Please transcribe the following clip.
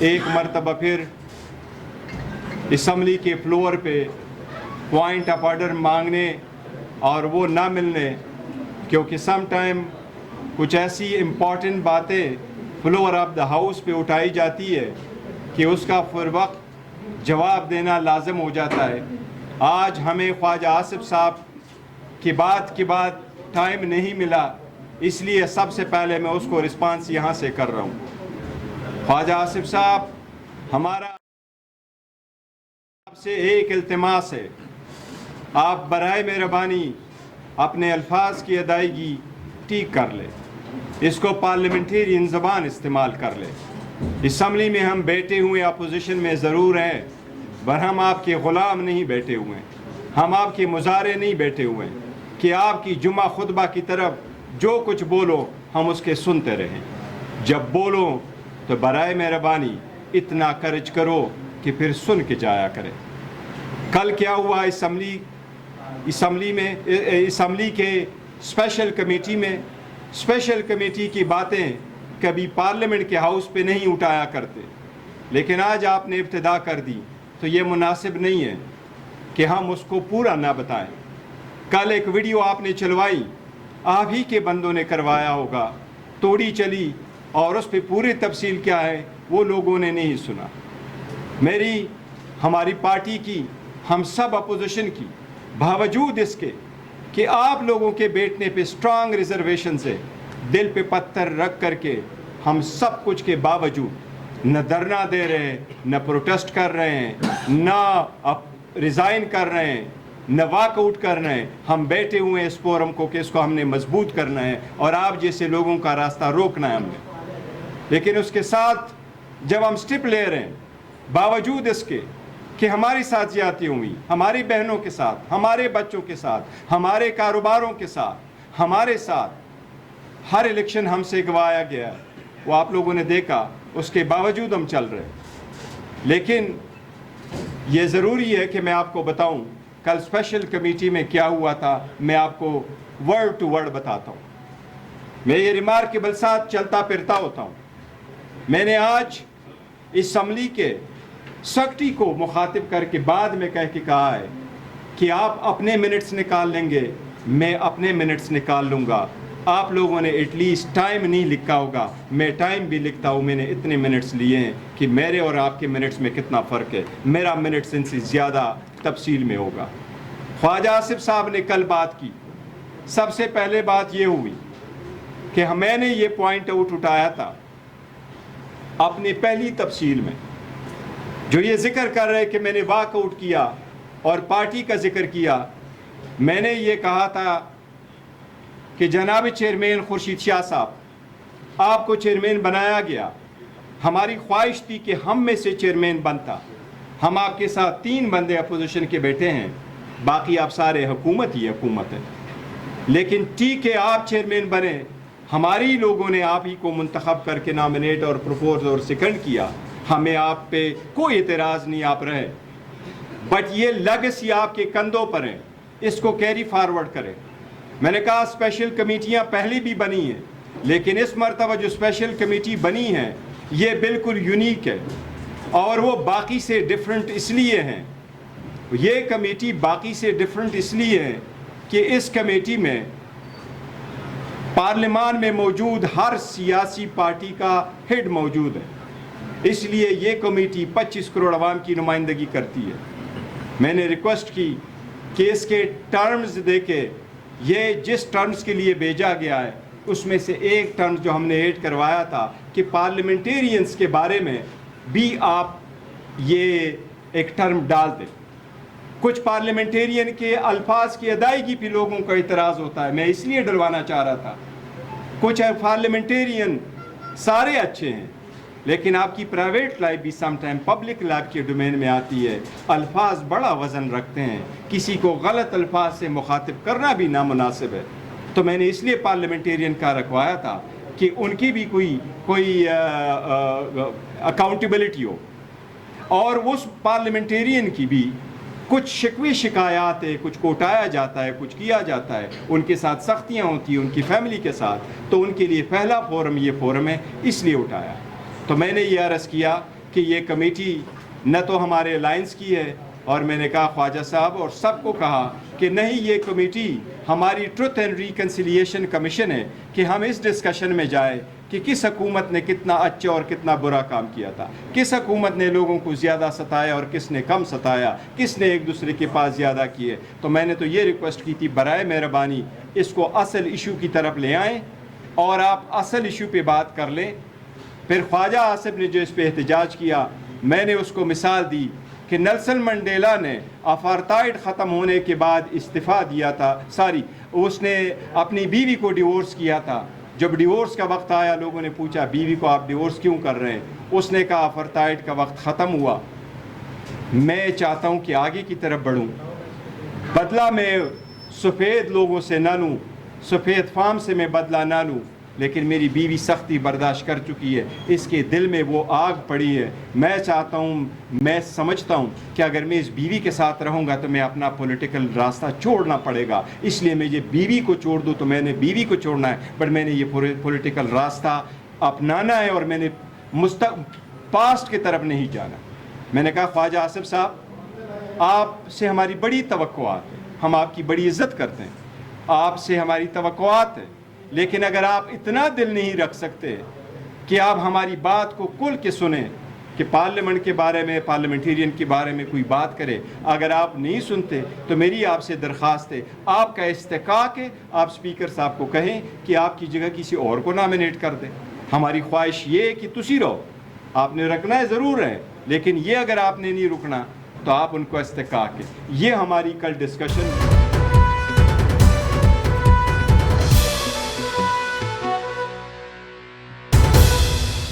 एक मरतबा फिर असम्बली के फ्लोर पे पॉइंट ऑफ ऑर्डर मांगने और वो ना मिलने, क्योंकि सम टाइम कुछ ऐसी इम्पॉर्टेंट बातें फ्लोर ऑफ द हाउस पे उठाई जाती है कि उसका फिर वक्त जवाब देना लाजम हो जाता है। आज हमें ख्वाजा आसिफ साहब की बात टाइम नहीं मिला, इसलिए सबसे पहले मैं उसको रिस्पांस यहाँ से कर रहा हूँ। ख्वाजा आसिफ साहब, हमारा आपसे एक इल्तिमास है, आप बराए मेहरबानी अपने अल्फाज की अदायगी ठीक कर ले, इसको पार्लियामेंटेरियन ज़बान इस्तेमाल कर ले। असम्बली में हम बैठे हुए अपोजिशन में ज़रूर हैं, पर हम आपके ग़ुलाम नहीं बैठे हुए हैं, हम आपके मुजारे नहीं बैठे हुए हैं कि आपकी जुमा खुतबा की तरफ जो कुछ बोलो हम उसके सुनते रहें। जब बोलो तो बराए मेहरबानी इतना कर्ज करो कि फिर सुन के जाया करें। कल क्या हुआ असम्बली के स्पेशल कमेटी की बातें कभी पार्लियामेंट के हाउस पे नहीं उठाया करते, लेकिन आज आपने इब्तिदा कर दी तो ये मुनासिब नहीं है कि हम उसको पूरा ना बताएं। कल एक वीडियो आपने चलवाई, आप ही के बंदों ने करवाया होगा, तोड़ी चली और उस पर पूरी तफसील क्या है वो लोगों ने नहीं सुना। हमारी पार्टी की, हम सब अपोजिशन की, बावजूद इसके कि आप लोगों के बैठने पे स्ट्रांग रिजर्वेशन से दिल पे पत्थर रख करके हम सब कुछ के बावजूद न धरना दे रहे हैं, न प्रोटेस्ट कर रहे हैं, न रिज़ाइन कर रहे हैं, न वॉकआउट कर रहे हैं, हम बैठे हुए हैं इस फोरम को कि इसको हमने मजबूत करना है और आप जैसे लोगों का रास्ता रोकना है हमने। लेकिन उसके साथ जब हम स्टेप ले रहे हैं, बावजूद इसके कि हमारी साथ ज्यादती हुई, हमारी बहनों के साथ, हमारे बच्चों के साथ, हमारे कारोबारों के साथ, हमारे साथ हर इलेक्शन हमसे गवाया गया, वो आप लोगों ने देखा, उसके बावजूद हम चल रहे हैं। लेकिन ये ज़रूरी है कि मैं आपको बताऊं कल स्पेशल कमेटी में क्या हुआ था, मैं आपको वर्ड टू वर्ड बताता हूं। मैं ये रिमार्केबल साथ चलता फिरता होता हूं। मैंने आज इस असम्बली के सेक्रेटरी को मुखातिब करके बाद में कह के कहा है कि आप अपने मिनट्स निकाल लेंगे, मैं अपने मिनट्स निकाल लूँगा। आप लोगों ने एटलीस्ट टाइम नहीं लिखा होगा, मैं टाइम भी लिखता हूँ। मैंने इतने मिनट्स लिए हैं कि मेरे और आपके मिनट्स में कितना फ़र्क है, मेरा मिनट्स इनसे ज़्यादा तफसील में होगा। ख्वाजा आसिफ साहब ने कल बात की, सबसे पहले बात ये हुई कि मैंने ये पॉइंट आउट उठाया था अपनी पहली तफसील में, जो ये जिक्र कर रहे कि मैंने वॉकआउट किया और पार्टी का जिक्र किया। मैंने ये कहा था कि जनाब चेयरमैन खुर्शीद शाह साहब, आपको चेयरमैन बनाया गया, हमारी ख्वाहिश थी कि हम में से चेयरमैन बनता। हम आपके साथ 3 बंदे अपोजिशन के बैठे हैं, बाकी आप सारे हुकूमत ही हुकूमत है। लेकिन ठीक है, आप चेयरमैन बने, हमारी लोगों ने आप ही को मुंतखब करके नॉमिनेट और प्रपोज और सेकंड किया, हमें आप पे कोई एतराज़ नहीं, आप रहे। बट ये लेगेसी आपके कंधों पर है, इसको कैरी फॉरवर्ड करें। मैंने कहा स्पेशल कमेटियां पहले भी बनी हैं, लेकिन इस मरतबा जो स्पेशल कमेटी बनी है ये बिल्कुल यूनिक है और वो बाकी से डिफरेंट इसलिए हैं। ये कमेटी बाकी से डिफरेंट इसलिए है कि इस कमेटी में पार्लियामान में मौजूद हर सियासी पार्टी का हेड मौजूद है, इसलिए ये कमेटी 25 करोड़ आवाम की नुमाइंदगी करती है। मैंने रिक्वेस्ट की कि इसके टर्म्स देके, ये जिस टर्म्स के लिए भेजा गया है उसमें से एक टर्म जो हमने ऐड करवाया था कि पार्लियामेंटेरियंस के बारे में भी आप ये एक टर्म डाल दें। कुछ पार्लियामेंटेरियन के अल्फाज की अदायगी भी लोगों का इतराज़ होता है, मैं इसलिए डलवाना चाह रहा था। कुछ पार्लियामेंटेरियन सारे अच्छे हैं, लेकिन आपकी प्राइवेट लाइफ भी समटाइम पब्लिक लाइफ के डोमेन में आती है, अल्फाज बड़ा वज़न रखते हैं, किसी को गलत अल्फाज से मुखातिब करना भी नामुनासिब है। तो मैंने इसलिए पार्लियामेंटेरियन का रखवाया था कि उनकी भी कोई अकाउंटेबिलिटी हो, और उस पार्लियामेंटेरियन की भी कुछ शिकवे शिकायत है, कुछ कोटाया जाता है, कुछ किया जाता है, उनके साथ सख्तियाँ होती हैं उनकी फैमिली के साथ, तो उनके लिए पहला फोरम ये फोरम है, इसलिए उठाया। तो मैंने ये अर्ज़ किया کہ یہ کمیٹی نہ تو ہمارے الائنس کی ہے، اور میں نے کہا خواجہ صاحب اور سب کو کہا کہ نہیں، یہ کمیٹی ہماری ٹروتھ اینڈ ریکنسیلیشن کمیشن ہے کہ ہم اس ڈسکشن میں جائیں کہ کس حکومت نے کتنا اچھا اور کتنا برا کام کیا تھا، کس حکومت نے لوگوں کو زیادہ ستایا اور کس نے کم ستایا، کس نے ایک دوسرے کے پاس زیادہ کیے۔ تو میں نے تو یہ ریکویسٹ کی تھی برائے مہربانی اس کو اصل ایشو کی طرف لے آئیں اور آپ اصل ایشو پہ بات کر لیں۔ پھر خواجہ آصف نے جو اس پہ احتجاج کیا، میں نے اس کو مثال دی کہ نیلسن منڈیلا نے اپارتھائڈ ختم ہونے کے بعد استعفیٰ دیا تھا، اس نے اپنی بیوی کو ڈیورس کیا تھا۔ جب ڈیورس کا وقت آیا، لوگوں نے پوچھا بیوی کو آپ ڈیورس کیوں کر رہے ہیں؟ اس نے کہا اپارتھائڈ کا وقت ختم ہوا، میں چاہتا ہوں کہ آگے کی طرف بڑھوں، بدلہ میں سفید لوگوں سے نہ لوں، سفید فام سے میں بدلہ نہ لوں، لیکن میری بیوی سختی برداشت کر چکی ہے، اس کے دل میں وہ آگ پڑی ہے۔ میں چاہتا ہوں، میں سمجھتا ہوں کہ اگر میں اس بیوی کے ساتھ رہوں گا تو میں اپنا پولیٹیکل راستہ چھوڑنا پڑے گا، اس لیے میں یہ بیوی کو چھوڑ دوں تو میں نے بیوی کو چھوڑنا ہے، بٹ میں نے یہ پولیٹیکل راستہ اپنانا ہے اور میں نے پاسٹ کی طرف نہیں جانا۔ میں نے کہا خواجہ آصف صاحب، آپ سے ہماری بڑی توقعات ہیں، ہم آپ کی بڑی عزت کرتے ہیں، آپ سے ہماری توقعات ہیں، لیکن اگر آپ اتنا دل نہیں رکھ سکتے کہ آپ ہماری بات کو کھل کے سنیں کہ پارلیمنٹ کے بارے میں، پارلیمنٹیرین کے بارے میں کوئی بات کرے، اگر آپ نہیں سنتے تو میری آپ سے درخواست ہے، آپ کا استحقاق ہے، آپ اسپیکر صاحب کو کہیں کہ آپ کی جگہ کسی اور کو نامینیٹ کر دیں۔ ہماری خواہش یہ ہے کہ تسی رہو، آپ نے رکھنا ہے ضرور ہے، لیکن یہ اگر آپ نے نہیں رکنا تو آپ ان کو استحقاق ہے۔ یہ ہماری کل ڈسکشن